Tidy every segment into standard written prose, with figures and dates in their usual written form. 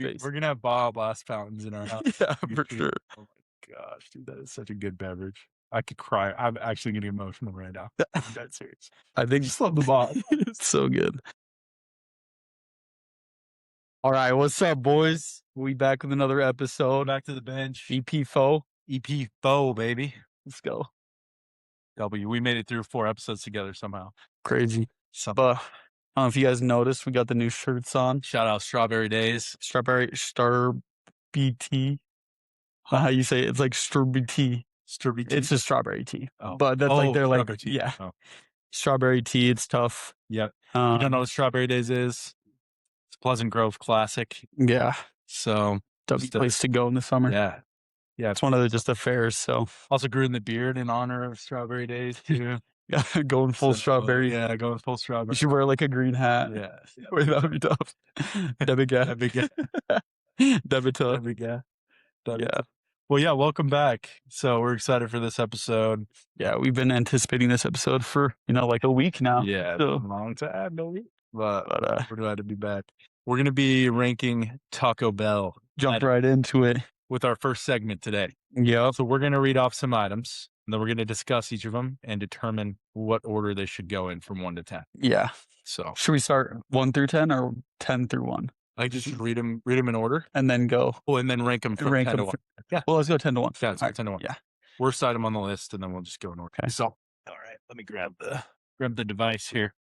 We're gonna have Baja Blast fountains in our house. Yeah, for sure. Oh my gosh, dude, that is such a good beverage. I could cry. I'm actually getting emotional right now. I'm dead serious. I think Just love the Baja. it's so good. All right, what's up, boys? We back with another episode. Back to the bench. EP foe. EP foe, baby. Let's go. W. We made it through 4 episodes together somehow. Crazy. Something. But I don't know if you guys noticed, we got the new shirts on. Shout out Strawberry Days. Strawberry Star BT. How you say it? It's like strawberry tea. Strawberry tea. It's just strawberry tea. Oh. But that's like they're like strawberry tea. yeah. Oh. Strawberry tea, it's tough. Yep. You don't know what Strawberry Days is? It's Pleasant Grove classic. Yeah. So W place to go in the summer. yeah. Yeah. It's one of the just affairs. So Also grew in the beard in honor of Strawberry Days too. yeah, going full strawberry. Yeah, going full strawberry. You should wear like a green hat. Yeah. Wait, that would be tough. Debiga. Debita. Debiga. Yeah. Well, yeah, welcome back. So we're excited for this episode. Yeah, we've been anticipating this episode for, like a week now. Yeah, So, a long time, no week. But we're glad to be back. We're going to be ranking Taco Bell. jump right into it. With our first segment today. Yeah. So we're going to read off some items, and then we're going to discuss each of them and determine what order they should go in from 1 to 10. Yeah. So should we start 1 through 10 or 10 through 1? I just read them in order. And then go. Oh, and then rank them from 10 to 1. Yeah. Well, let's go 10 to 1. Yeah, let's go 10 to 1. Yeah. Worst item on the list, and then we'll just go in order. Okay. So, all right, let me grab the device here.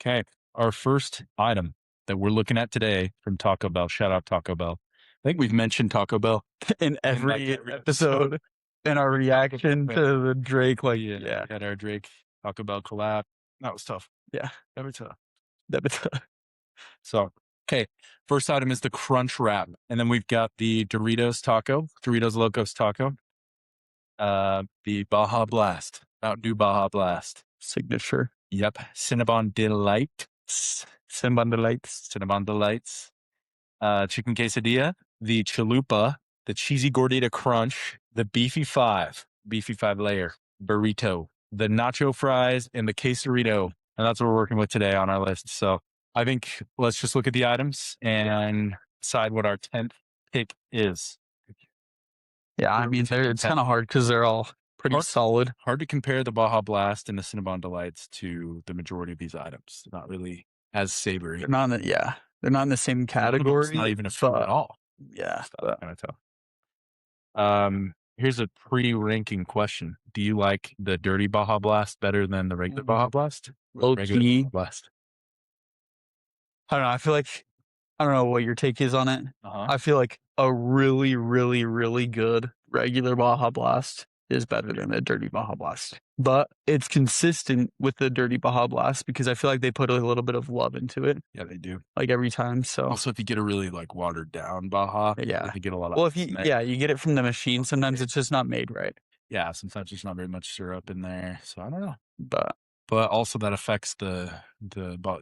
Okay. Our first item that we're looking at today from Taco Bell. Shout out Taco Bell. I think we've mentioned Taco Bell in every episode. In our reaction to the Drake, yeah. Had our Drake Taco Bell collab. That was tough. Yeah. That was tough. Debita. So, okay. First item is the Crunch Wrap. And then we've got the Doritos Locos Taco. The Baja Blast. Mountain Dew Baja Blast. Signature. Yep. Cinnabon Delights. Chicken quesadilla. The Chalupa. The Cheesy Gordita Crunch. The Beefy 5 layer burrito. The Nacho Fries and the Quesarito. And that's what we're working with today on our list. So I think let's just look at the items and decide what our 10th pick is. Yeah, I mean, it's kind of hard because they're all pretty solid. Hard to compare the Baja Blast and the Cinnabon Delights to the majority of these items. They're not really as savory. They're not in the same category. It's not even a food at all. Yeah. Kind of tough. Here's a pre-ranking question. Do you like the dirty Baja Blast better than the regular Baja Blast? Regular Blast. I don't know. I feel like, I don't know what your take is on it. I feel like a really, really, really good regular Baja Blast is better than a dirty Baja Blast. But it's consistent with the dirty Baja Blast because I feel like they put a little bit of love into it. Yeah, they do. Like every time. So also, if you get a really watered down Baja, yeah, you get a lot of. Well, you get it from the machine. Sometimes it's just not made right. Yeah, sometimes there's not very much syrup in there. So I don't know. But also that affects the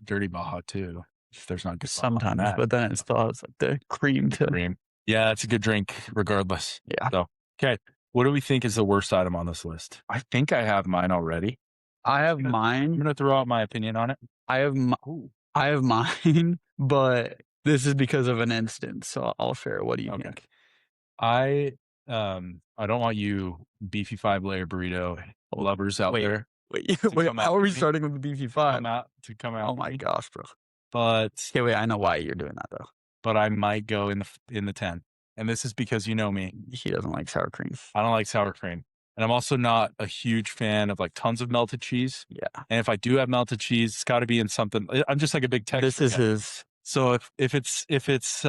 dirty Baja too. If there's not good sometimes, but then it still has the cream to cream. Yeah, it's a good drink regardless. Yeah. So okay. What do we think is the worst item on this list? I think I have mine already. I have mine. I'm going to throw out my opinion on it. I have mine, but this is because of an instance. So I'll share. What do you think? I don't want you Beefy 5 layer burrito lovers out there. Wait, how are we starting with the Beefy 5? To come out. Oh my gosh, bro. But okay, wait, I know why you're doing that though. But I might go in the 10. And this is because you know me. He doesn't like sour cream. I don't like sour cream. And I'm also not a huge fan of tons of melted cheese. Yeah. And if I do have melted cheese, it's got to be in something. I'm just like a big texture. This is his. So if it's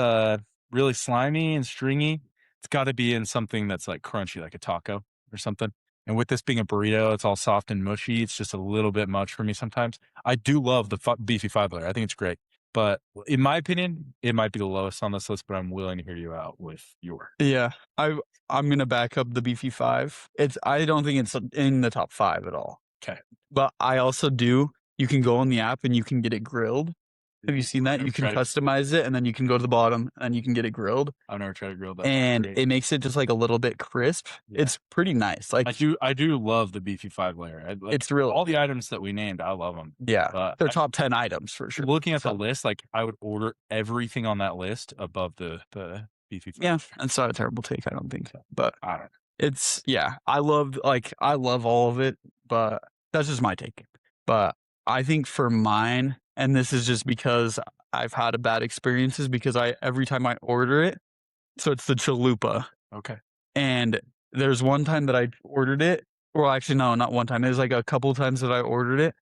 really slimy and stringy, it's got to be in something that's crunchy, like a taco or something. And with this being a burrito, it's all soft and mushy. It's just a little bit much for me sometimes. I do love the Beefy 5 layer. I think it's great. But in my opinion, it might be the lowest on this list, but I'm willing to hear you out with your. Yeah, I'm going to back up the Beefy 5. I don't think it's in the top 5 at all. Okay. But I also do. You can go on the app and you can get it grilled. Have you seen that? Never You can tried it. customize it, and then you can go to the bottom, and you can get it grilled, I've never tried to grill that. and Great. it makes it just like a little bit crisp. Yeah. It's pretty nice. Like I do love the beefy 5-layer. it's real. All the items that we named, I love them. Yeah, But they're top 10 items for sure. looking at the So, list, like I would order everything on that list above the beefy. yeah, that's not a terrible take, I don't think. But I don't know. it's I love all of it, but that's just my take. But I think for mine, and this is just because I've had a bad experiences because every time I order it, so it's the chalupa. Okay. And there's one time that I ordered it. Well, actually, no, not one time. There's like a couple times that I ordered it,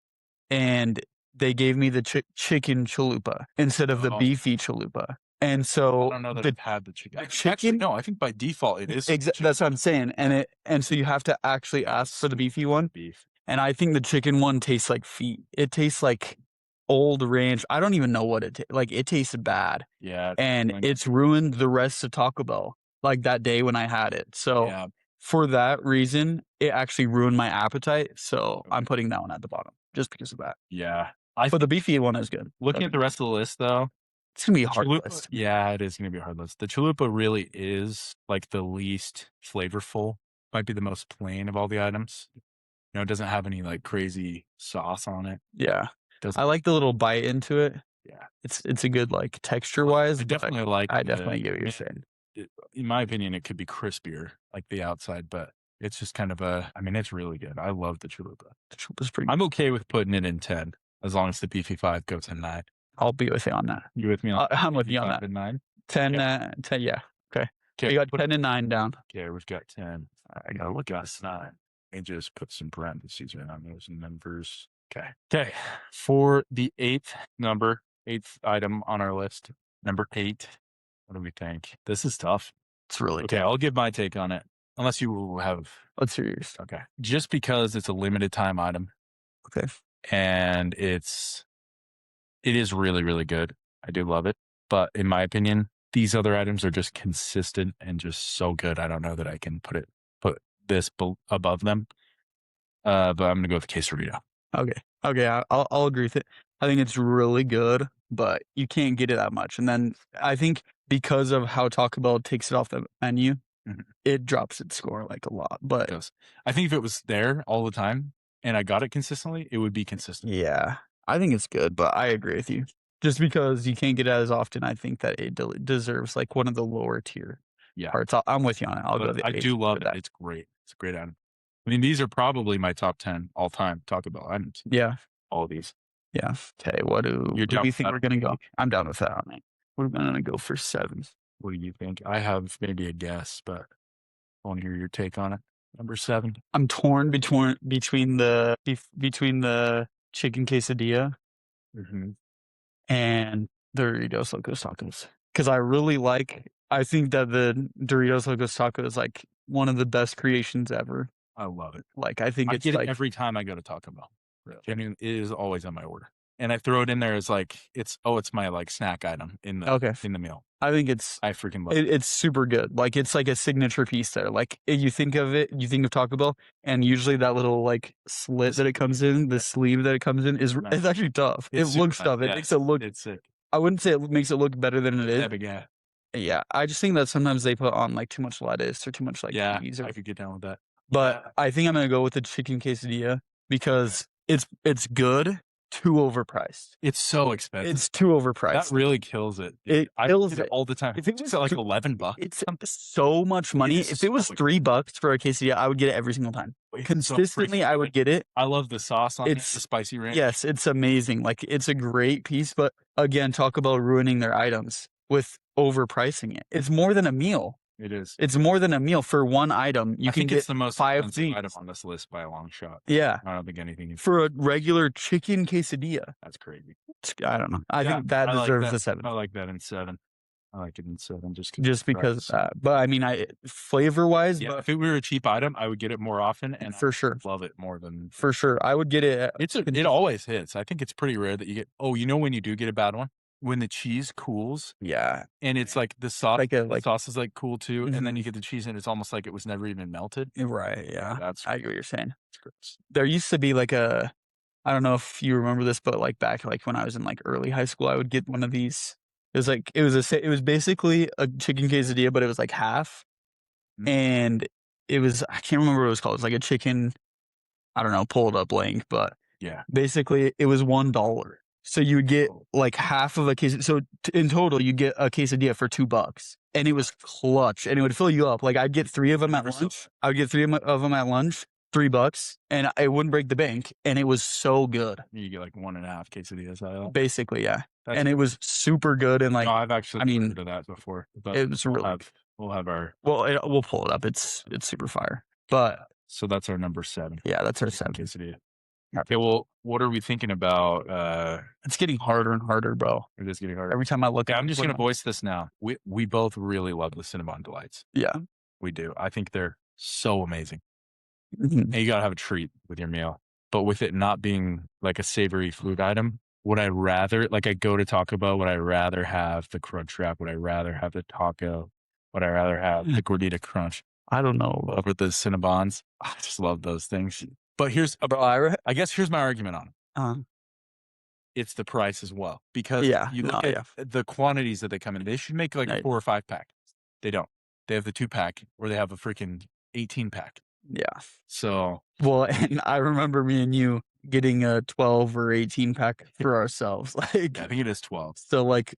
and they gave me the chicken chalupa instead of the beefy chalupa. And I so don't know that the I've had the chicken. chicken. Actually, no, I think by default it is That's what I'm saying. And so you have to actually ask for the beefy one. beef. And I think the chicken one tastes like feet. It tastes like old ranch. I don't even know what it like. It tastes bad. Yeah. And it's ruined the rest of Taco Bell, like that day when I had it. So yeah. for that reason, it actually ruined my appetite. So I'm putting that one at the bottom just because of that. Yeah. But the beefy one is good. Looking at the rest of the list, though, it's gonna be a hard chalupa, list. yeah, it is gonna be a hard list. The chalupa really is like the least flavorful. Might be the most plain of all the items. You know, it doesn't have any like crazy sauce on it. Yeah. Doesn't. I like the little bite into it. Yeah. It's a good like texture wise. I definitely like. I definitely get what you're saying. In my opinion, it could be crispier, like the outside, but it's just kind of a. I mean, it's really good. I love the chalupa. The chalupa's pretty good. I'm okay with putting it in 10 as long as the beefy 5 goes in 9. I'll be with you on that. You with me on? I'm with you on that. 9. 10, 10, yeah. Okay. We got 10 and 9 down. Okay, we've got 10. I gotta look at 9. And just put some parentheses right on those numbers. Okay. For the 8th item on our list, number 8. What do we think? This is tough. It's really okay. tough. I'll give my take on it, unless you have. Let's hear yours. Okay, just because it's a limited time item. Okay, and it is really, really good. I do love it, but in my opinion, these other items are just consistent and just so good. I don't know that I can put this above them. But I'm gonna go with quesarito. Okay, I'll agree with it. I think it's really good, but you can't get it that much. And then I think because of how Taco Bell takes it off the menu, it drops its score like a lot. But I think if it was there all the time and I got it consistently, it would be consistent. Yeah, I think it's good, but I agree with you. Just because you can't get it as often, I think that it deserves like one of the lower tier parts. I'm with you on it. I'll go. I do love it. It's great. It's a great item. I mean, these are probably my top 10 all time Taco Bell items. Yeah, all of these. Yeah. Okay. What do you think we're gonna go? I'm down with that. We're gonna go for 7. What do you think? I have maybe a guess, but I want to hear your take on it. Number 7. I'm torn between the chicken quesadilla and the Doritos Locos Tacos, because I think that the Doritos Locos Taco is like one of the best creations ever. I love it. Like I think I it's get like it every time I go to Taco Bell. Really. Genuinely, it is always on my order, and I throw it in there as like it's my like snack item in the meal. I think I freaking love it. It's super good. Like it's like a signature piece there. Like you think of Taco Bell, and usually that little like slit that it comes in, the sleeve that it comes in is it's actually tough. It looks tough. It makes it look. It's sick. I wouldn't say it makes it look better than it is. Yeah. Yeah, I just think that sometimes they put on like too much lettuce or too much like cheese. I could get down with that. But I think I'm gonna go with the chicken quesadilla because it's good, too overpriced. It's so expensive. It's too overpriced. That really kills it. I kills it all the time. If it was like $11, it's so much money. If it was $3 for a quesadilla, I would get it every single time. Consistently, I would get it. I love the sauce on it, the spicy ranch. Yes, it's amazing. Like it's a great piece, but again, talk about ruining their items with overpricing it. It's more than a meal. It is. It's more than a meal for one item. You can get the most 5 things item on this list by a long shot. Yeah, I don't think anything for a regular chicken quesadilla. That's crazy. I don't know. I think that deserves a 7. I like that in 7. I like it in 7 just because of that. But I mean, flavor wise, if it were a cheap item, I would get it more often, and for sure love it more than for sure. I would get it. It always hits. I think it's pretty rare that you get. Oh, you know when you do get a bad one? When the cheese cools, and it's like the sauce, the sauce is like cool too, and then you get the cheese, and it's almost like it was never even melted. Right? Yeah, that's I get what you're saying. That's gross. There used to be like a I don't know if you remember this, but like back like when I was in like early high school, I would get one of these. It was basically a chicken quesadilla, but it was like half, Mm. and it was I can't remember what it was called. It's like a chicken. I don't know. Pull it up link, but Yeah. basically it was $1. So you would get like half of a case. So in total, you get a quesadilla for $2, and it was clutch, and it would fill you up. Like I'd get 3 of them at lunch. I would get 3 of them at lunch, $3, and it wouldn't break the bank, and it was so good. You get like 1.5 quesadillas out of that. Basically, yeah, That's and it was super good. And like, no, I've actually I mean, heard of that before. But it was really. we'll have our We'll pull it up. It's super fire. But so that's our number 7. yeah, that's our Chicken 7. quesadilla. Okay, well, what are we thinking about? It's getting harder and harder, bro. It is getting harder. Every time I look Yeah, at I'm just gonna voice this now. We both really love the Cinnabon Delights. Yeah. We do. I think they're so amazing. Mhm. And you gotta have a treat with your meal. But with it not being like a savory food item, would I rather like I go to Taco Bell, would I rather have the Crunch Wrap? Would I rather have the taco? Would I rather have the Gordita Crunch I don't know, bro. over the Cinnabons? I just love those things. But here's Bro, I guess here's my argument on it. uh, It's the price as well. Because yeah, you no, look at yeah, the quantities that they come in. They should make like a Right. 4 or 5 pack. They don't. They have the 2-pack or they have a freaking 18-pack. yeah. So Well, and I remember me and you getting a 12 or 18 pack for ourselves. Like, I think it is 12. so like,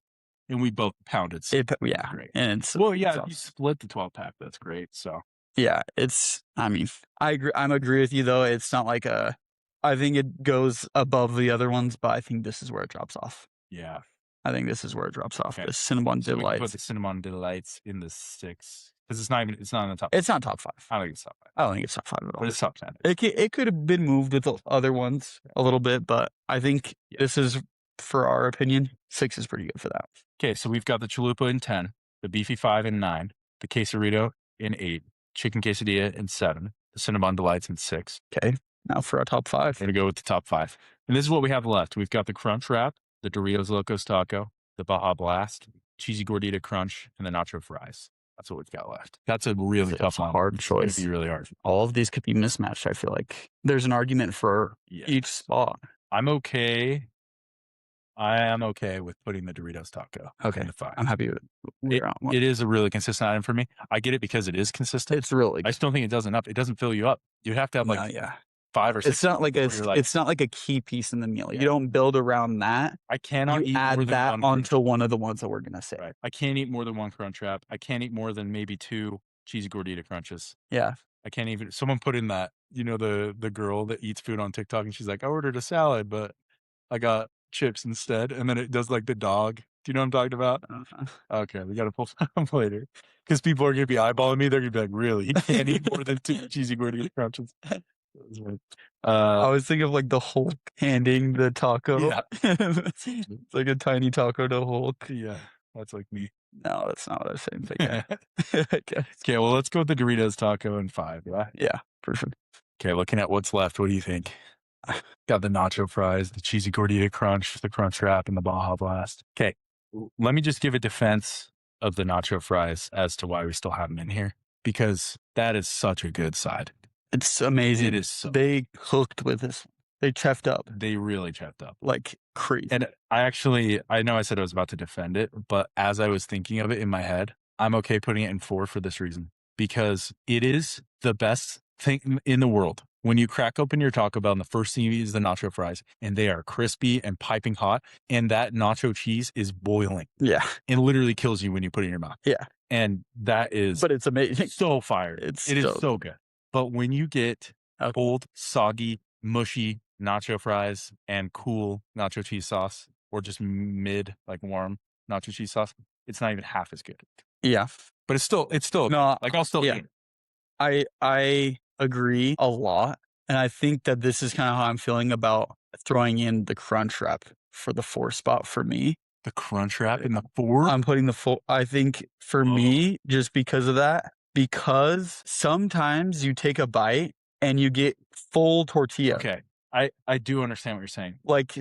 And we both pounded. So yeah, great. and it's Well, yeah, it's if you awesome. split the 12-pack, that's great. So Yeah, I mean, I agree with you though. It's not like I think it goes above the other ones, but I think this is where it drops off. yeah. I think this is where it drops off. Okay. The Cinnabon So we can put Delights. the Cinnamon Delights in the 6. Because it's not in the top. It's not top 5. I don't think it's top 5. I don't think it's top 5 at all. But it's top 10. It could have been moved with the other ones a little bit, but I think this is, for our opinion, 6 is pretty good for that. Okay, so we've got the Chalupa in 10, the Beefy 5 in 9, the Quesarito in 8, Chicken Quesadilla in 7, the Cinnabon Delights in 6. Okay, now for our top 5. We're going to go with the top 5. And this is what we have left. We've got the Crunch Wrap, the Doritos Locos Taco, the Baja Blast, Cheesy Gordita Crunch, and the Nacho Fries. That's what we've got left. That's a really tough one. Hard It's gonna choice. be really hard. All of these could be mismatched. I feel like there's an argument for each spot. I'm okay. I am okay with putting the Doritos Taco in the 5. I'm happy with It is a really consistent item for me. I get it because it is consistent. It's really I just don't think it does enough. It doesn't fill you up. You have to have like yeah. 5 or 6. It's not like before you're it's not like a key piece in the meal. Yeah. You don't build around that. I cannot You eat more add than that one onto Crunch. one of the ones that we're gonna say. Right. I can't eat more than 1 Crunch Wrap. I can't eat more than maybe 2 Cheesy Gordita Crunches. Yeah. I can't even. Someone put in that, the girl that eats food on TikTok, and she's like, I ordered a salad, but I got chips instead. And then it does like the dog. Do you know what I'm talking about? Okay, we got to pull some up later because people are going to be eyeballing me. They're going to be like, really? You can't eat more than 2 Cheesy Gordita Crunches. I was thinking of like the Hulk handing the taco. Yeah. It's like a tiny taco to Hulk. Yeah, that's like me. No, that's not what I was saying. But yeah. Okay, well, let's go with the Doritos Taco in 5. Yeah. Yeah, perfect. Okay, looking at what's left, what do you think? Got the nacho fries, the cheesy gordita crunch, the Crunch Wrap, and the Baja Blast. Okay, let me just give a defense of the nacho fries as to why we still have them in here, because that is such a good side. It's amazing. It is so. They cooked with this. They chefed up They really checked up. like crazy. And I know I said I was about to defend it, but as I was thinking of it in my head, I'm okay putting it in 4 for this reason, because it is the best thing in the world. When you crack open your Taco Bell and the first thing you eat is the nacho fries, and they are crispy and piping hot, and that nacho cheese is boiling Yeah. and literally kills you when you put it in your mouth. Yeah. And that is But it's amazing. so fire. It is so good. But when you get cold, soggy, mushy nacho fries and cool nacho cheese sauce, or just mid, like warm nacho cheese sauce, it's not even half as good. Yeah. But it's still No, like I'll still eat it. I agree a lot. And I think that this is kind of how I'm feeling about throwing in the Crunch Wrap for the 4 spot for me. The Crunch Wrap in the 4? I'm putting the full, I think for me, just because of that, because sometimes you take a bite and you get full tortilla. Okay. I do understand what you're saying. Like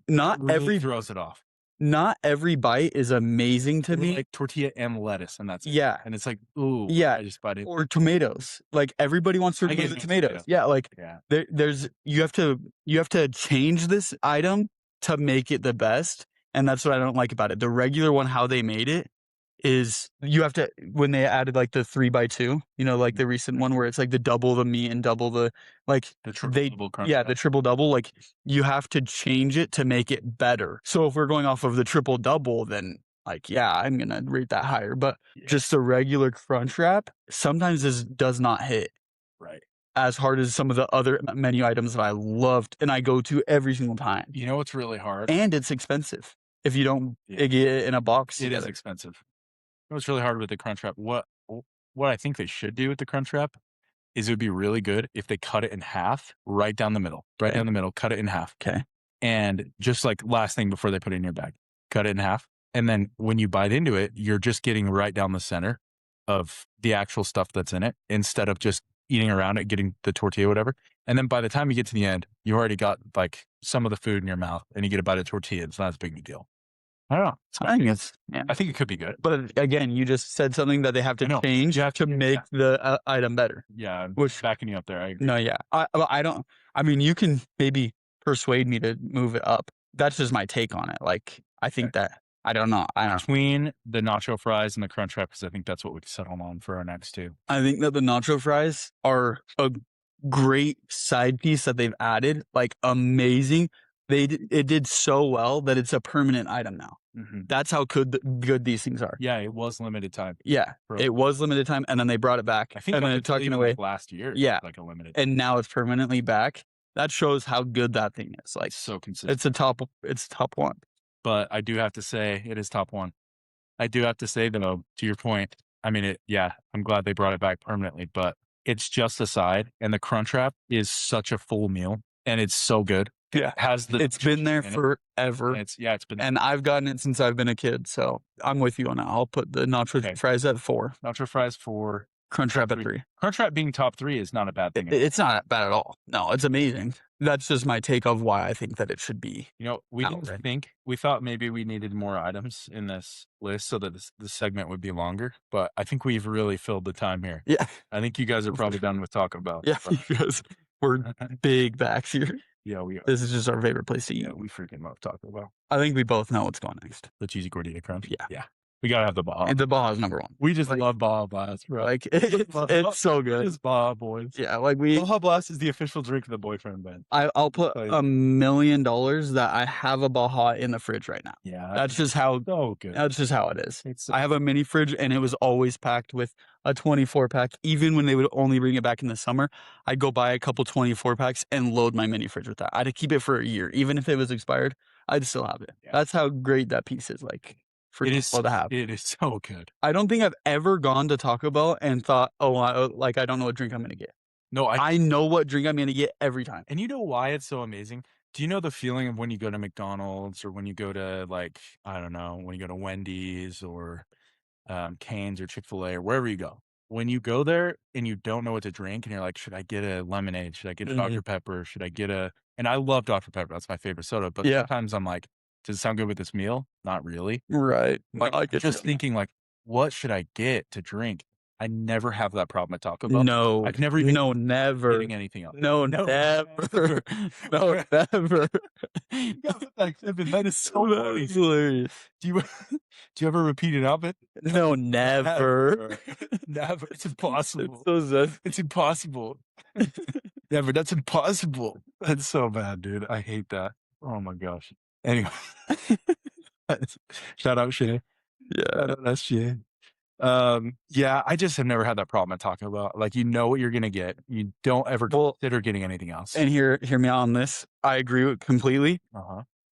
not Really every throws it off. not every bite is amazing to me. Like tortilla and lettuce, and that's it. Yeah. And it's like, ooh, Yeah. I just bite it. Or tomatoes. Like everybody wants to I remove get the no tomatoes. tomato. Yeah, like Yeah. there's you have to change this item to make it the best, and that's what I don't like about it. The regular one, how they made it, is you have to when they added like the 3x2, like the recent one where it's like the double the meat and double the like The triple double crunch. yeah, the triple double, like you have to change it to make it better. So if we're going off of the triple double, then like yeah, I'm gonna rate that higher. But just a regular crunch wrap sometimes this does not hit right as hard as some of the other menu items that I loved and I go to every single time. You know what's really hard? And it's expensive if you don't get it in a box. It is expensive. You know what's really hard with the crunch wrap? What I think they should do with the crunch wrap is it would be really good if they cut it in half right down the middle. Right down the middle, cut it in half. Okay. And just like last thing before they put it in your bag, cut it in half. And then when you bite into it, you're just getting right down the center of the actual stuff that's in it instead of just eating around it, getting the tortilla, whatever. And then by the time you get to the end, you already got like some of the food in your mouth and you get a bite of tortilla. It's not as big of a deal. I don't know. I think it could be good. But again, you just said something that they have to change to make the item better. Yeah. Which backing you up there. I agree. No, yeah. I don't, I mean, you can maybe persuade me to move it up. That's just my take on it. Like, I think that, I don't know. Between the nacho fries and the crunch wrap, because I think that's what we settle on for our next two. I think that the nacho fries are a great side piece that they've added, like amazing. It did so well that it's a permanent item now. Mm-hmm. That's how good these things are. Yeah, it was limited time. Yeah, it was limited time, and then they brought it back. I think and then it tucked away last year. Yeah, like a limited. And now it's permanently back. That shows how good that thing is. Like so consistent. It's top one. But I do have to say it is top one. I do have to say though, to your point, I mean I'm glad they brought it back permanently, but it's just a side, and the crunch wrap is such a full meal, and it's so good. Yeah, it's been there forever. It's been, and I've gotten it since I've been a kid. So I'm with you on that. I'll put the nacho fries at 4. Nacho fries 4. Crunch wrap at 3. Crunch wrap being top 3 is not a bad thing. It's not bad at all. No, it's amazing. That's just my take of why I think that it should be. We thought maybe we needed more items in this list so that this segment would be longer, but I think we've really filled the time here. Yeah. I think you guys are probably done with talking about. Yeah, because we're big backs here. Yeah, we are. This is just our favorite place to eat. Yeah, we freaking love Taco Bell. I think we both know what's going next. The cheesy gordita crunch. Yeah. Yeah. We gotta have the Baja. And the Baja is number 1. We just love Baja Blast, bro. Like it's so good. It's Baja boys. Yeah, like Baja Blast is the official drink of the boyfriend band. I'll put $1 million that I have a Baja in the fridge right now. Yeah, that's just how. So good. That's just how it is. I have a mini fridge, and it was always packed with a 24 pack. Even when they would only bring it back in the summer, I'd go buy a couple 24 packs and load my mini fridge with that. I'd keep it for a year, even if it was expired. I'd still have it. Yeah. That's how great that piece is. Like. It is to have. It is so good. I don't think I've ever gone to Taco Bell and thought, I don't know what drink I'm going to get. No, I know what drink I'm going to get every time. And you know why it's so amazing? Do you know the feeling of when you go to McDonald's or when you go to when you go to Wendy's or Cane's or Chick-fil-A or wherever you go? When you go there and you don't know what to drink and you're like, should I get a lemonade? Should I get a Dr. Pepper? Should I get and I love Dr. Pepper. That's my favorite soda. But sometimes I'm like, does it sound good with this meal? Not really. Right. Like, just thinking like, what should I get to drink? I never have that problem at Taco Bell. No. I've never even never getting anything else. No, never. No, never. That is so hilarious. Do you ever repeat it up? No, never. Never. It's impossible. It's impossible. Never. That's impossible. That's so bad, dude. I hate that. Oh my gosh. Anyway, shout out Shay. Yeah, that's Shay. I just have never had that problem at Taco Bell. Like, you know what you're gonna get. You don't ever consider getting anything else. And hear me out on this. I agree with completely.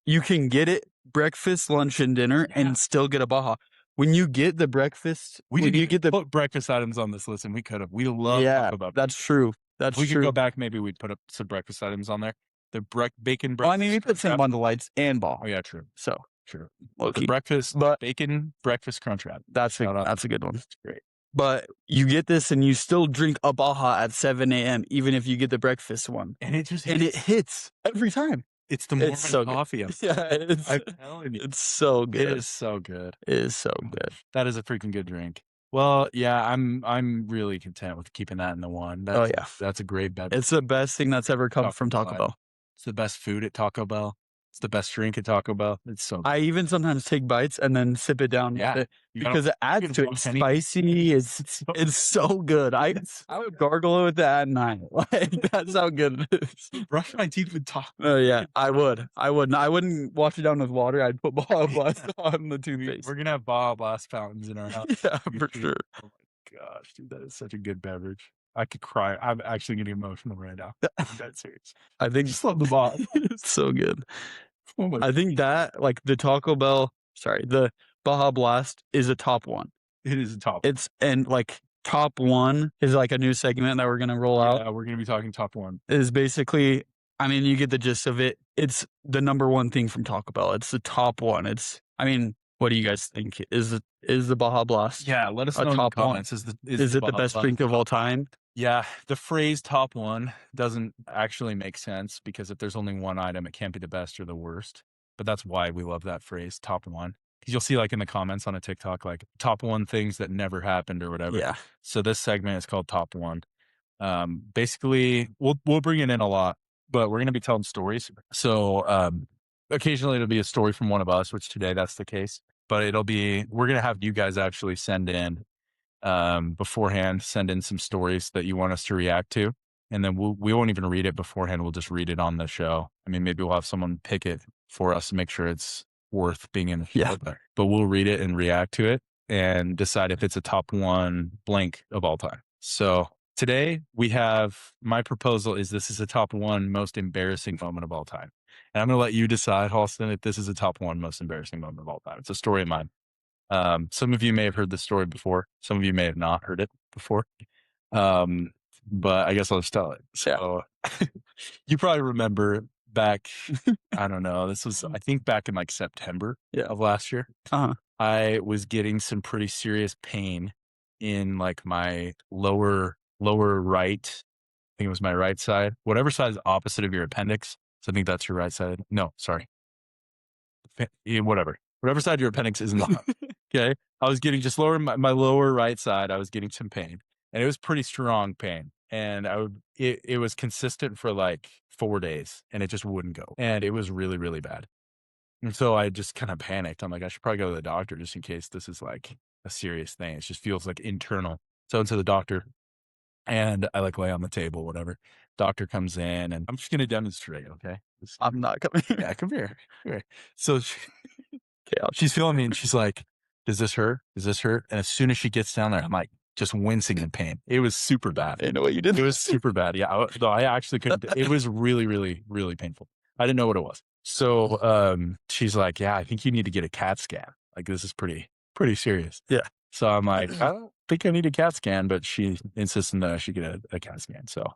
You can get it breakfast, lunch, and dinner, and still get a Baja. When you get the breakfast, put breakfast items on this list, and we could have. We love Taco Bell. That's true. We could go back. Maybe we'd put up some breakfast items on there. The bacon breakfast. Well, I mean, we put Cinnabon Delights and Baja. Oh yeah, true. So true. The breakfast, bacon breakfast crunch wrap. That's a good one. That's great. But you get this and you still drink a Baja at 7 a.m. even if you get the breakfast one, and it just hits every time. It's the Mormon It's so good. coffee. Yeah, it's I'm telling you. it's so It good. is so good. It is so good. That is a freaking good drink. Well, yeah, I'm really content with keeping that in the one. Oh, That's yeah. that's a great beverage. It's the best thing that's ever come from Taco Bell. It's the best food at Taco Bell. It's the best drink at Taco Bell. It's so I even sometimes take bites and then sip it down with Yeah, it you gotta- because it adds can to it. wash It's any- spicy. It's so good. I would gargle it with that at night. Like, that's how good it is. brush my teeth with Taco. Oh yeah, I would. I wouldn't wash it down with water. I'd put Baja Blast on the toothpaste. We're gonna have Baja Blast fountains in our house. Yeah, for sure. Oh my gosh, dude, that is such a good beverage. I could cry. I'm actually getting emotional right now. I'm dead serious. I think Just love the Baja. it's so good. Oh my, I think that like the the Baja Blast is a top one. it is a top. It's and like top one is like a new segment that we're gonna roll out. Yeah, we're gonna be talking top one. Is basically, I mean, you get the gist of it. It's the number one thing from Taco Bell. It's the top one. I mean, what do you guys think? Is the Baja Blast? Yeah, let us A know in the top one. comments. Is Is it the Baja best Blast drink of all time? Yeah, the phrase top one doesn't actually make sense because if there's only one item, it can't be the best or the worst. But that's why we love that phrase, top one. Because you'll see like in the comments on a TikTok, like top one things that never happened or whatever. Yeah. So this segment is called top one. Basically we'll bring it in a lot, but we're gonna be telling stories. So occasionally it'll be a story from one of us, which today that's the case. But we're gonna have you guys actually send in beforehand, send in some stories that you want us to react to. And then we won't even read it beforehand. We'll just read it on the show. I mean, maybe we'll have someone pick it for us to make sure it's worth being in the show. Yeah. But we'll read it and react to it and decide if it's a top one blank of all time. So today my proposal is this is a top one most embarrassing moment of all time. And I'm going to let you decide, Halston, if this is a top one most embarrassing moment of all time. It's a story of mine. Some of you may have heard this story before. Some of you may have not heard it before. But I guess I'll just tell it. So you probably remember back, I don't know, this was, I think back in like September of last year. Uh-huh. I was getting some pretty serious pain in like my lower right. I think it was my right side, whatever side is opposite of your appendix. So I think that's your right side. No, sorry. Whatever side your appendix is not. Okay. I was getting just my lower right side. I was getting some pain and it was pretty strong pain. And it was consistent for like 4 days and it just wouldn't go. And it was really, really bad. And so I just kind of panicked. I'm like, I should probably go to the doctor just in case this is like a serious thing. It just feels like internal. So I went to the doctor and I like lay on the table, whatever. Doctor comes in and I'm just going to demonstrate. Okay. I'm not coming. Yeah, come here. So she's feeling me and she's like, does this hurt? Does this hurt? And as soon as she gets down there, I'm like just wincing in pain. It was super bad. I know what you did. It was super bad. Yeah. I actually couldn't. It was really, really, really painful. I didn't know what it was. So she's like, yeah, I think you need to get a CAT scan. Like this is pretty serious. Yeah. So I'm like, I don't think I need a CAT scan, but she insisted that I should get a CAT scan. So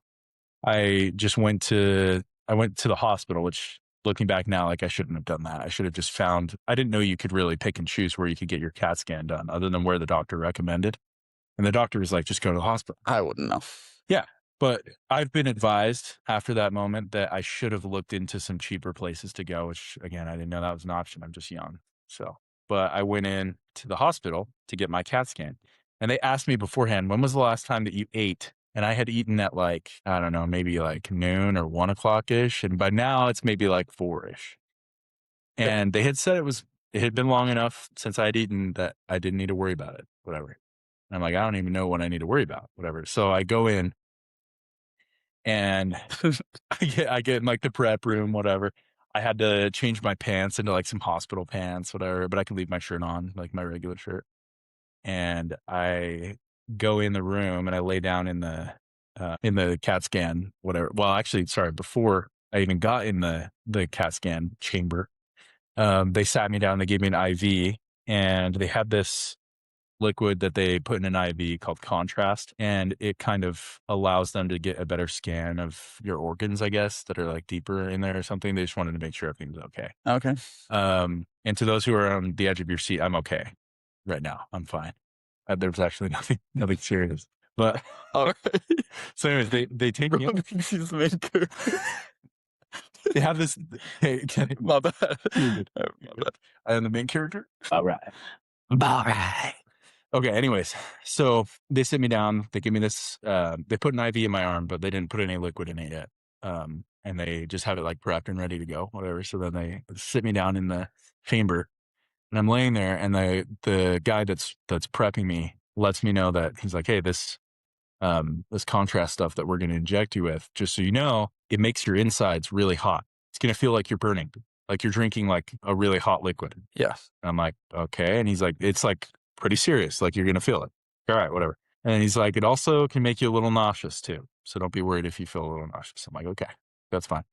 I went to the hospital, which looking back now, like I shouldn't have done that. I should have just I didn't know you could really pick and choose where you could get your CAT scan done other than where the doctor recommended. And the doctor was like, just go to the hospital. I wouldn't know. Yeah. But I've been advised after that moment that I should have looked into some cheaper places to go, which again, I didn't know that was an option. I'm just young. So, but I went in to the hospital to get my CAT scan and they asked me beforehand, when was the last time that you ate? And I had eaten at like, I don't know, maybe like noon or 1 o'clock ish. And by now it's maybe like 4-ish. And they had said it had been long enough since I'd eaten that I didn't need to worry about it, whatever. And I'm like, I don't even know what I need to worry about, whatever. So I go in and I get in like the prep room, whatever. I had to change my pants into like some hospital pants, whatever, but I could leave my shirt on, like my regular shirt. And I go in the room and I lay down in the CAT scan, whatever. Well, actually, sorry, before I even got in the CAT scan chamber, they sat me down, they gave me an IV and they had this liquid that they put in an IV called Contrast, and it kind of allows them to get a better scan of your organs, I guess, that are like deeper in there or something. They just wanted to make sure everything was okay. Okay. And to those who are on the edge of your seat, I'm okay right now. I'm fine. There was actually nothing serious. But All right. so anyways, they take me up. They have this. Hey, My bad. You're good. My bad. I am the main character. All right. All right. Okay. Anyways, so they sit me down. They give me this. They put an IV in my arm, but they didn't put any liquid in it yet. And they just have it like prepped and ready to go, whatever. So then they sit me down in the chamber, and I'm laying there, and the guy that's prepping me lets me know that he's like, "Hey, this contrast stuff that we're going to inject you with, just so you know, it makes your insides really hot. It's going to feel like you're burning, like you're drinking like a really hot liquid." Yeah. And I'm like, okay. And he's like, it's like pretty serious. Like you're going to feel it. All right, whatever. And he's like, it also can make you a little nauseous too. So don't be worried if you feel a little nauseous. I'm like, okay, that's fine.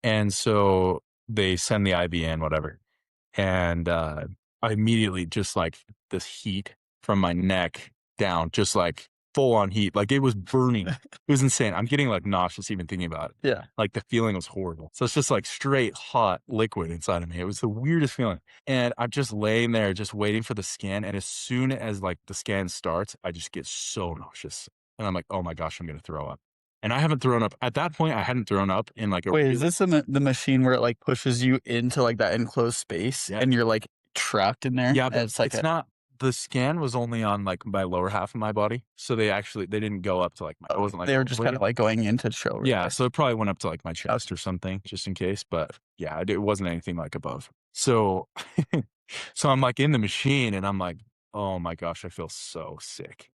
And so they send the IV in, whatever. And I immediately just like this heat from my neck down, just like full on heat. Like it was burning. It was insane. I'm getting like nauseous even thinking about it. Yeah. Like the feeling was horrible. So it's just like straight hot liquid inside of me. It was the weirdest feeling. And I'm just laying there, just waiting for the scan. And as soon as like the scan starts, I just get so nauseous. And I'm like, oh my gosh, I'm going to throw up. And I haven't thrown up at that point. I hadn't thrown up in like a Wait, is this the machine where it like pushes you into like that enclosed space Yeah. and you're like trapped in there? Yeah, And but it's like it's not. The scan was only on like my lower half of my body, so they didn't go up to like my. It wasn't like they were just kind of like going into show. yeah, so it probably went up to like my chest or something, just in case. But yeah, it wasn't anything like above. So, so I'm like in the machine, and I'm like, oh my gosh, I feel so sick.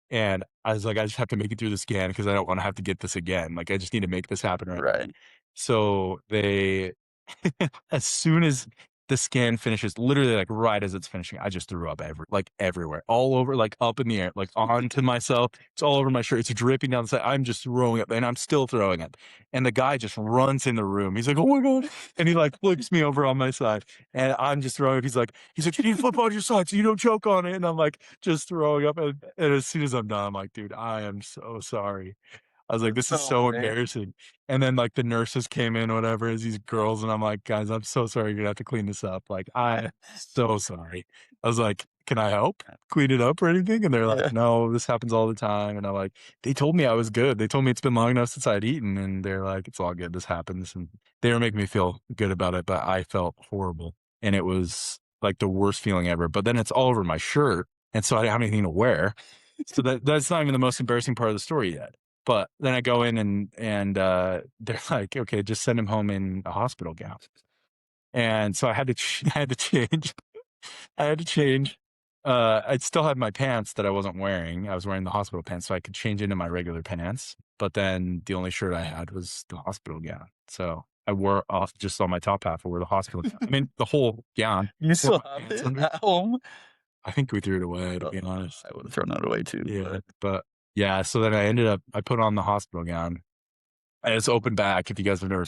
And I was like, I just have to make it through the scan because I don't want to have to get this again. Like, I just need to make this happen right. Right. So they, as soon as the scan finishes, literally like right as it's finishing, I just threw up everywhere, all over, like up in the air, like onto myself. It's all over my shirt. It's dripping down the side. I'm just throwing up, and I'm still throwing up. And the guy just runs in the room. He's like, "Oh my God." And he like flips me over on my side, and I'm just throwing up. He's like, "You need to flip on your side so you don't choke on it." And I'm like, just throwing up. And as soon as I'm done, I'm like, dude, I am so sorry. I was like, this is so embarrassing. And then like the nurses came in, whatever, as these girls, and I'm like, guys, I'm so sorry. You're gonna have to clean this up. Like, I'm so sorry. I was like, can I help clean it up or anything? And they're like, no, this happens all the time. And I'm like, they told me I was good. They told me it's been long enough since I'd eaten, and they're like, it's all good. This happens. And they were making me feel good about it, but I felt horrible. And it was like the worst feeling ever. But then it's all over my shirt. And so I didn't have anything to wear. So that's not even the most embarrassing part of the story yet. But then I go in and they're like, okay, just send him home in a hospital gown. And so I had to change. I had to change. I still had my pants that I wasn't wearing. I was wearing the hospital pants, so I could change into my regular pants. But then the only shirt I had was the hospital gown. So I wore off just on my top half. I wore the hospital gown. I mean, the whole gown. You still have it at home? I think we threw it away, to be honest. I would have thrown it away too. Yeah, but yeah. So then I put on the hospital gown. And it's open back. If you guys have never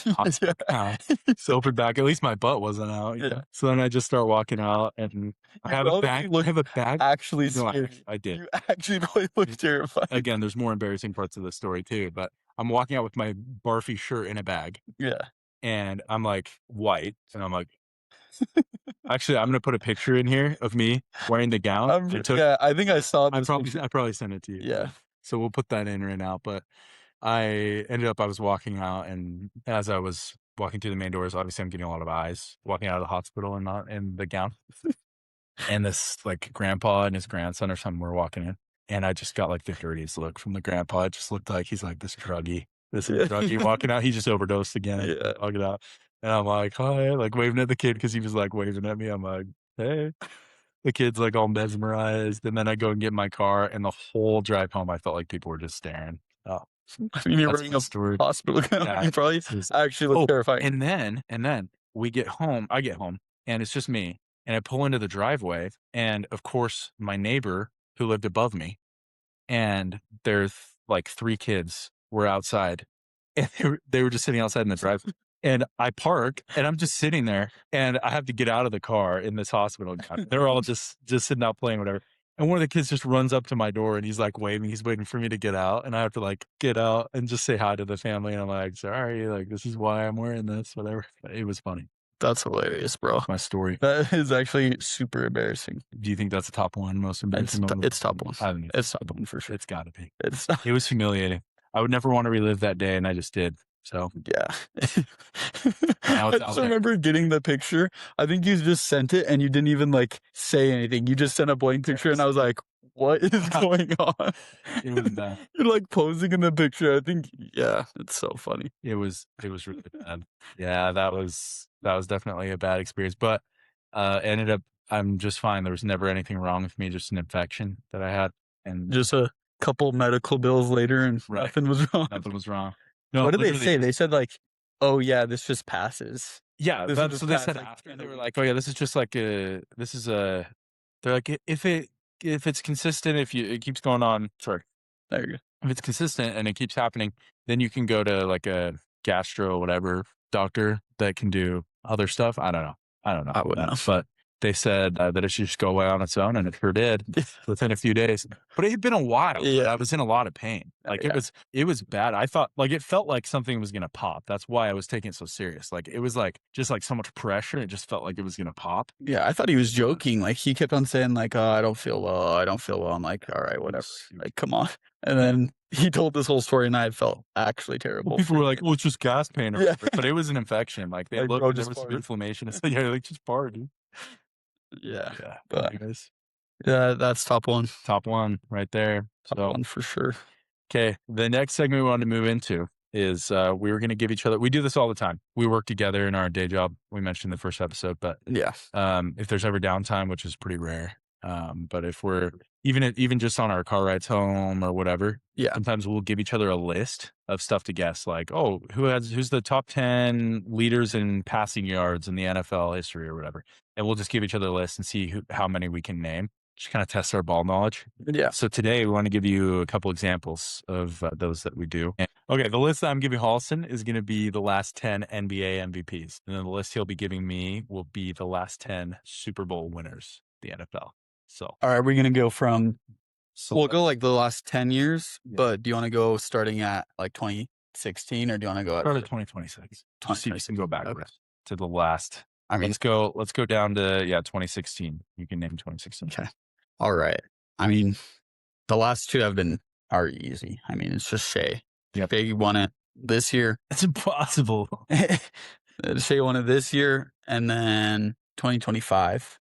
it's open back. At least my butt wasn't out. Yeah. So then I just start walking out, and I have a bag. I have a bag. Actually, no, I did. You actually probably looked terrified. Again, there's more embarrassing parts of the story too. But I'm walking out with my barfy shirt in a bag. Yeah. And I'm like white, and I'm like, actually, I'm gonna put a picture in here of me wearing the gown. I think I saw. I probably sent it to you. Yeah. So we'll put that in right now. But I was walking out, and as I was walking through the main doors, obviously I'm getting a lot of eyes walking out of the hospital and not in the gown. And this like grandpa and his grandson or something were walking in, and I just got like the dirtiest look from the grandpa. It just looked like he's like this druggie walking out. He just overdosed again. Yeah. Walking out, and I'm like, hi, like waving at the kid because he was like waving at me. I'm like, hey. The kid's like all mesmerized, and then I go and get in my car, and the whole drive home, I felt like people were just staring. Oh, I mean, you're wearing a hospital gown. Yeah, you probably actually look terrifying. And then we get home. I get home, and it's just me. And I pull into the driveway, and of course, my neighbor who lived above me, and there's like 3 kids were outside, and they were just sitting outside in the driveway. And I park, and I'm just sitting there, and I have to get out of the car in this hospital gown. They're all just sitting out playing, whatever. And one of the kids just runs up to my door, and he's like waving. He's waiting for me to get out, and I have to like get out and just say hi to the family. And I'm like, sorry, like this is why I'm wearing this, whatever. But it was funny. That's hilarious, bro. That's my story. That is actually super embarrassing. Do you think that's the top one most embarrassing moment? It's top one. It's top one for sure. It's got to be. It was humiliating. I would never want to relive that day, and I just did. So Yeah. Now I it's out just there. remember getting the picture. I think you just sent it and you didn't even like say anything. You just sent a blank picture and I was like, what is going on? It was bad. You're like posing in the picture. I think, yeah, it's so funny. It was really bad. Yeah, that was definitely a bad experience, but ended up I'm just fine. There was never anything wrong with me, just an infection that I had, and Just a couple medical bills later and Right. nothing was wrong. nothing was wrong. No, What did they literally- say? They said like, oh yeah, this just passes. Yeah, This will that's just so they pass, said like, after in they a were week. like, "Oh yeah, this is just like a this is a." They're like, if it's consistent, if it keeps going on, sorry, There you go. if it's consistent and it keeps happening, then you can go to like a gastro whatever doctor that can do other stuff. I don't know. I wouldn't that, know. but they said that it should just go away on its own, and it sure did within a few days. But it had been a while. Yeah. I was in a lot of pain. Like Yeah. it was bad. I thought like it felt like something was gonna pop. That's why I was taking it so serious. Like it was like just like so much pressure. It just felt like it was gonna pop. Yeah, I thought he was joking. Like he kept on saying, like, "Oh, I don't feel well. I don't feel well." I'm like, "All right, whatever." Like, come on. And then he told this whole story, and I felt actually terrible. People were like, "Oh, it's just gas pain," or Yeah. whatever. But it was an infection. Like they Like, looked, bro, there just was some fart. inflammation. It's like, yeah, like just fart, dude. Yeah, Yeah. but Anyways, yeah, that's top one. top one right there. Top So one for sure. okay, the next segment we wanted to move into is we were going to give each other. We do this all the time. We work together in our day job. We mentioned in the first episode, but Yeah, if there's ever downtime, which is pretty rare, but if we're even just on our car rides home or whatever, yeah, sometimes we'll give each other a list of stuff to guess, like, oh, who's the top 10 leaders in passing yards in the NFL history or whatever, and we'll just give each other a list and see how many we can name. Just kind of test our ball knowledge. yeah. So today we want to give you a couple examples of those that we do. Okay, the list that I'm giving Holliston is going to be the last 10 NBA MVPs. And then the list he'll be giving me will be the last 10 Super Bowl winners, the NFL. So, All right, we're gonna go from. We'll go like the last 10 years, Yeah. but do you want to go starting at like 2016, or do you want to go at start at 2026. Just see if you can go backwards Okay. to the last. I mean, Let's go down to 2016. You can name 2016. okay. All right. I mean, the last two are easy. I mean, it's just Shea. Yep. Shea won it this year. It's impossible. Shea won it this year, and then 2025.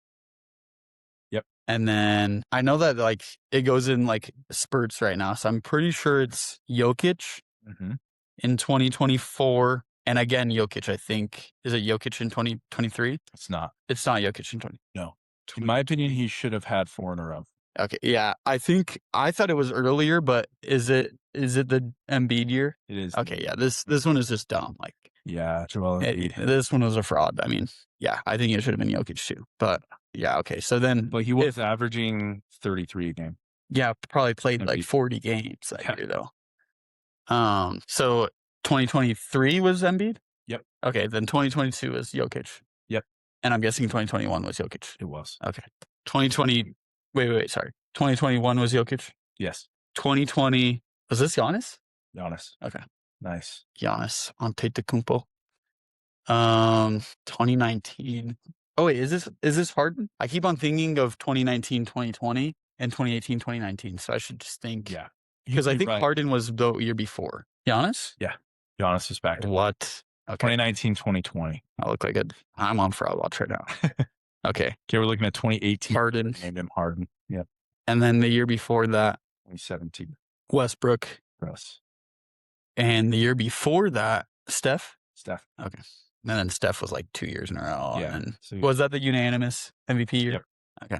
Yep. And then I know that like it goes in like spurts right now, so I'm pretty sure it's Jokic Mm-hmm. in 2024, and again Jokic. I think is it Jokic in 2023? It's not. It's not Jokic in 20. No. In my opinion, he should have had 4 in a row. Okay, yeah, I thought it was earlier, but is it the Embiid year? It is. Okay, yeah, this one is just dumb. Like, Yeah, Joel Embiid. this one was a fraud. I mean, yeah, I think it should have been Jokic too. But yeah, okay, so then, But he was averaging 33 a game. yeah, probably played like Embiid. 40 games that Yeah. year though. So 2023 was Embiid. Yep. Okay, then 2022 was Jokic. Yep. And I'm guessing 2021 was Jokic. It was. Okay, 2020. Wait, sorry. 2021 was Jokic. Yes. 2020 was this Giannis? Giannis. Okay. Nice. Giannis Antetokounmpo. 2019. Oh wait, is this Harden? I keep on thinking of 2019, 2020, and 2018, 2019. So I should just think. Yeah. Because I think Right. Harden was the year before. Giannis? Giannis is back. What? Okay. 2019, 2020. I look like it. I'm on Fraud Watch right now. Okay. Okay, we're looking at 2018. Harden. Named him Harden. Yep. And then the year before that, 2017. Westbrook. Gross. And the year before that, Steph. Steph. Okay. And then Steph was like 2 years in a row. Yeah. And So was that the unanimous MVP year? Yep. Okay.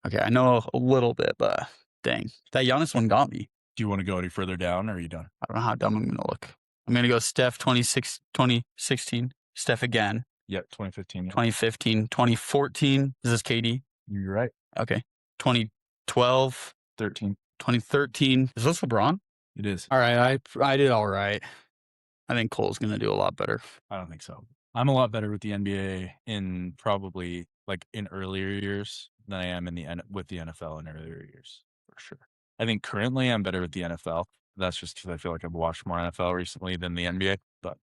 Okay. I know a little bit, but dang. That Giannis one got me. do you want to go any further down, or are you done? I don't know how dumb I'm going to look. I'm going to go Steph 2016. Steph again. Yep. 2015. 2015. 2014. Is this KD? You're right. Okay. 2012. 13. 2013. Is this LeBron? It is. All right. I did all right. I think Cole's going to do a lot better. I don't think so. I'm a lot better with the NBA in probably like in earlier years than I am with the NFL in earlier years, for sure. I think currently I'm better with the NFL. That's just because I feel like I've watched more NFL recently than the NBA. But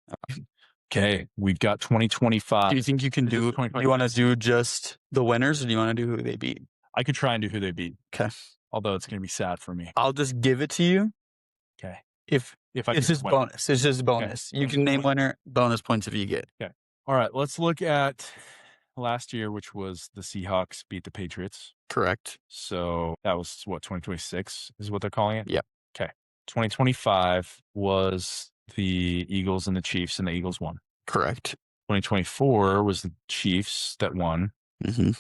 okay, we've got 2025. Do you think you can This is do? 2025. You want to do just the winners, or do you want to do who they beat? I could try and do who they beat. Okay. Although it's going to be sad for me. I'll just give it to you. Okay. If If I It's get just win. bonus. It's just bonus. You can name winner, bonus points if you get. Okay. All right. Let's look at last year, which was the Seahawks beat the Patriots. Correct. So that was what, 2026 is what they're calling it? Yep. Okay. 2025 was the Eagles and the Chiefs, and the Eagles won. Correct. 2024 was the Chiefs that won,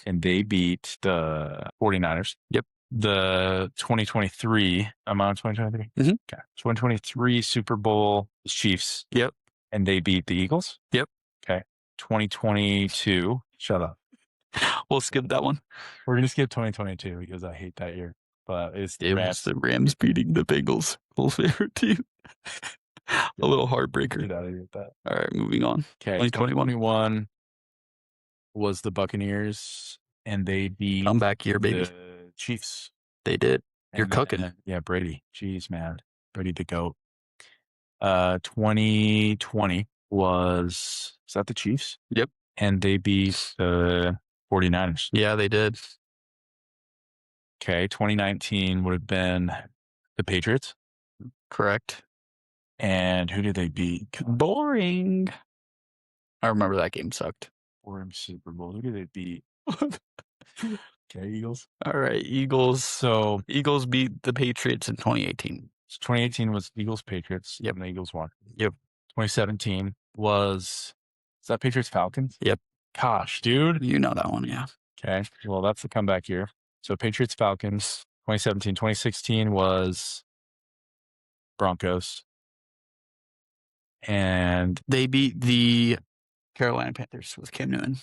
and they beat the 49ers. Yep. The 2023, I'm on 2023. Mhm. Okay. 2023 Super Bowl was Chiefs. Yep. And they beat the Eagles. Yep. Okay. 2022. Shut up. We'll skip that one. We're gonna skip 2022 because I hate that year. But it's the It Rams. was the Rams beating the Bengals. Full favorite team. A little heartbreaker. Get out of here with that. All right, moving on. Okay. 2021 was the Buccaneers, and they beat comeback year, baby. the Chiefs. They did. You're And cooking. then, yeah, Brady. Jeez, man. Brady the GOAT. 2020 was that the Chiefs? Yep. And they beat the 49ers. Yeah, they did. Okay. 2019 would have been the Patriots. Correct. And who did they beat? Boring. I remember that game sucked. Boring Super Bowl. Who did they beat? Okay, Eagles. All right, Eagles. So Eagles beat the Patriots in 2018. 2018 was Eagles Patriots. Yep. And the Eagles won. Yep. 2017 was, is that Patriots Falcons? Yep. Gosh, dude. You know that one, yeah. Okay. Well, that's the comeback year. So Patriots Falcons 2017. 2016 was Broncos. And they beat the Carolina Panthers with Cam Newton.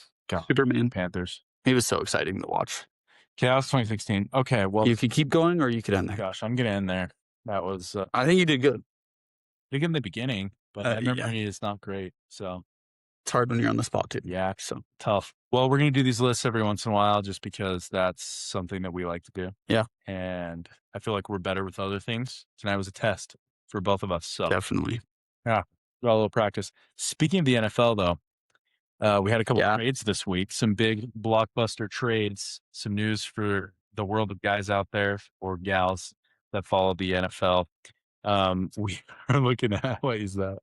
Superman. Panthers. It was so exciting to watch. Okay, that was 2016. Okay, well, you could keep going or you could end there. Gosh, I'm gonna end there. That was. I think you did good. I think in the beginning, but my memory is not great. So it's hard when you're on the spot too. Yeah, so tough. Well, we're gonna do these lists every once in a while, just because that's something that we like to do. Yeah, and I feel like we're better with other things. Tonight was a test for both of us. So definitely, yeah, got a little practice. Speaking of the NFL, though. We had a couple of trades this week, some big blockbuster trades, some news for the world of guys out there or gals that follow the NFL. We are looking at, what is that?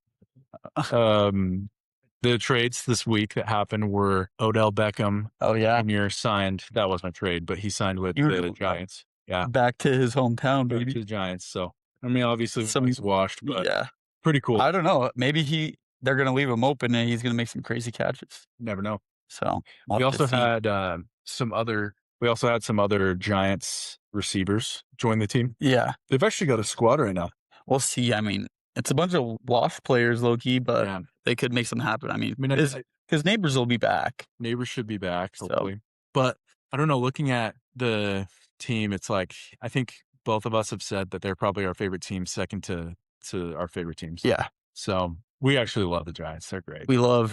The trades this week that happened were Odell Beckham. Oh, yeah. Jr. signed, that wasn't a trade, but he signed with the Giants. Yeah. Back to his hometown, baby. Back to the Giants. So, I mean, obviously, he's washed, but yeah, pretty cool. I don't know. Maybe they're going to leave him open and he's going to make some crazy catches. Never know. So we also had some other Giants receivers join the team. Yeah. They've actually got a squad right now. We'll see. I mean, it's a bunch of washed players, low-key, but they could make something happen. I mean, because Neighbors will be back. Neighbors should be back, hopefully. But I don't know, looking at the team, it's like, I think both of us have said that they're probably our favorite team, second to our favorite teams. Yeah. So we actually love the Giants. They're great. We love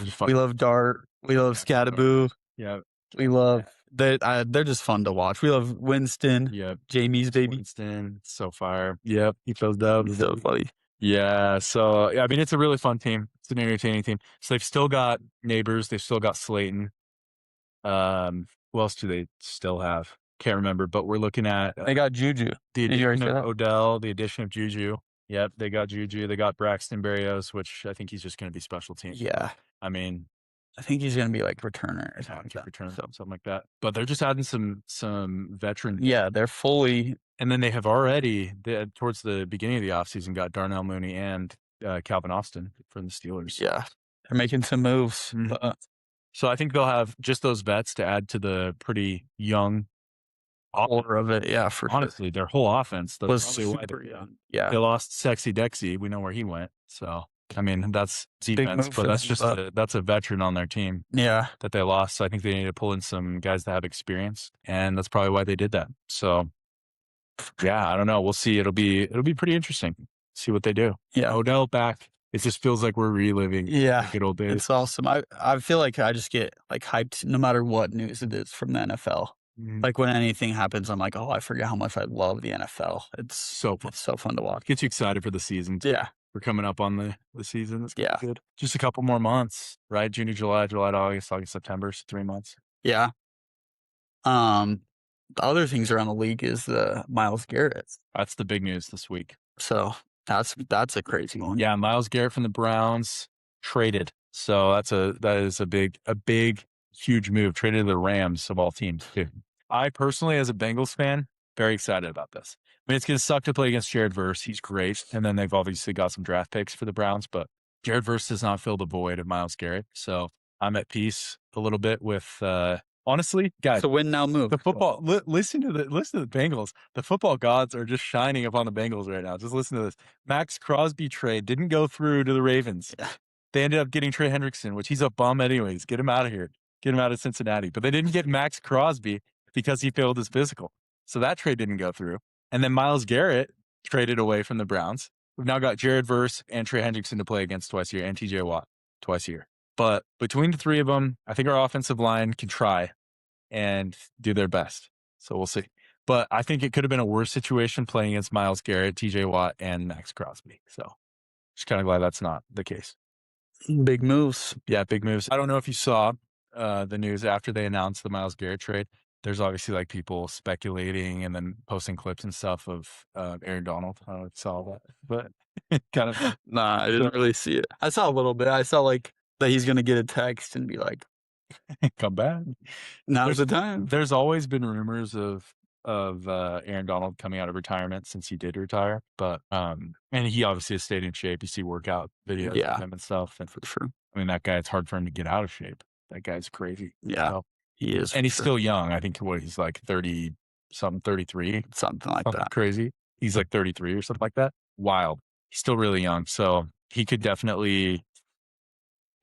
Dart. We love Scattaboo. Yeah. We love they're just fun to watch. We love Winston. Yep. Jamie's baby. Winston, so fire. Yep. He throws dubs. So funny. Yeah. So I mean, it's a really fun team. It's an entertaining team. So they've still got Neighbors. They've still got Slayton. Who else do they still have? Can't remember. But we're looking at they got Juju. The addition of Odell. The addition of Juju. Yep, they got Juju. They got Braxton Berrios, which I think he's just going to be special team. Yeah. I mean, I think he's going to be like returner or something like that. But they're just adding some veterans. Yeah, they're fully. And then they have already, towards the beginning of the offseason, got Darnell Mooney and Calvin Austin from the Steelers. Yeah, they're making some moves. Mm-hmm. So I think they'll have just those vets to add to the pretty young order of it. Yeah, honestly, their whole offense was super young. Yeah, they lost Sexy Dexy. We know where he went. So I mean, that's defense, but that's just that's a veteran on their team. Yeah, that they lost. So I think they need to pull in some guys that have experience, and that's probably why they did that. So yeah, I don't know. We'll see. It'll be pretty interesting. See what they do. Yeah, Odell back. It just feels like we're reliving the good old days. It's awesome. I feel like I just get like hyped no matter what news it is from the NFL. Like when anything happens, I'm like, oh, I forget how much I love the NFL. It's so fun. It's so fun to watch. Gets you excited for the season. Yeah. We're coming up on the season. It's good. Just a couple more months, right? June, July to August, September. So 3 months. Yeah. The other things around the league is the Myles Garrett. That's the big news this week. So That's a crazy one. Yeah, Myles Garrett from the Browns traded. So that is a big, huge move. Traded to the Rams of all teams too. I personally, as a Bengals fan, very excited about this. I mean, it's gonna suck to play against Jared Verse. He's great, and then they've obviously got some draft picks for the Browns, but Jared Verse does not fill the void of Myles Garrett. So I'm at peace a little bit with. Honestly, guys, It's a win now move. the football. Listen to the Bengals. The football gods are just shining upon the Bengals right now. Just listen to this. Max Crosby trade didn't go through to the Ravens. Yeah. They ended up getting Trey Hendrickson, which he's a bum anyways. Get him out of here. Get him out of Cincinnati. But they didn't get Max Crosby because he failed his physical. So that trade didn't go through. And then Myles Garrett traded away from the Browns. We've now got Jared Verse and Trey Hendrickson to play against twice a year, and TJ Watt twice a year. But between the three of them, I think our offensive line can try and do their best. So we'll see. But I think it could have been a worse situation playing against Myles Garrett, TJ Watt, and Max Crosby. So just kind of glad that's not the case. Big moves. Yeah, big moves. I don't know if you saw the news after they announced the Myles Garrett trade. There's obviously like people speculating and then posting clips and stuff of Aaron Donald. I don't know if you saw that, but kind of. Nah, I didn't really see it. I saw a little bit. I saw like that he's gonna get a text and be like, come back. now's the time. There's always been rumors of Aaron Donald coming out of retirement since he did retire, but and he obviously has stayed in shape. You see workout videos of him and stuff, and for sure. I mean, that guy, it's hard for him to get out of shape. That guy's crazy. Yeah, so, he is, and he's still young. I think he's like 30 something, 33, something like that. Crazy. He's like 33 or something like that. Wild. He's still really young, so he could definitely.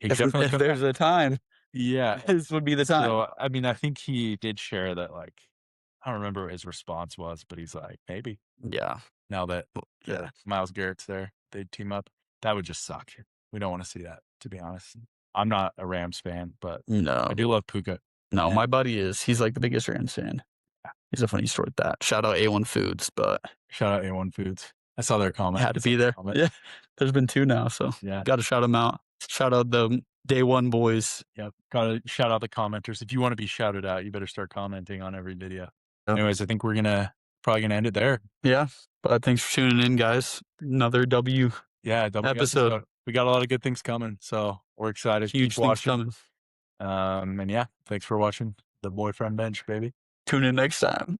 If there's a time, yeah, this would be the time. So I mean, I think he did share that. Like, I don't remember what his response was, but he's like, maybe. Yeah. Now that Myles Garrett's there, they'd team up. That would just suck. We don't want to see that, to be honest. I'm not a Rams fan, but I do love Puka. No, my buddy is. He's like the biggest Rams fan. He's a funny story with that. Shout out A1 Foods, but shout out A1 Foods. I saw their comment. Had to be there. Yeah, there's been 2 now, so got to shout them out. Shout out the Day One boys. Yep, got to shout out the commenters. If you want to be shouted out, you better start commenting on every video. Anyways, I think we're probably gonna end it there. Yeah, but thanks for tuning in, guys. Another W. Yeah, episode. We got a lot of good things coming, so we're excited. Huge things coming. And yeah, thanks for watching the Boyfriend Bench, baby. Tune in next time.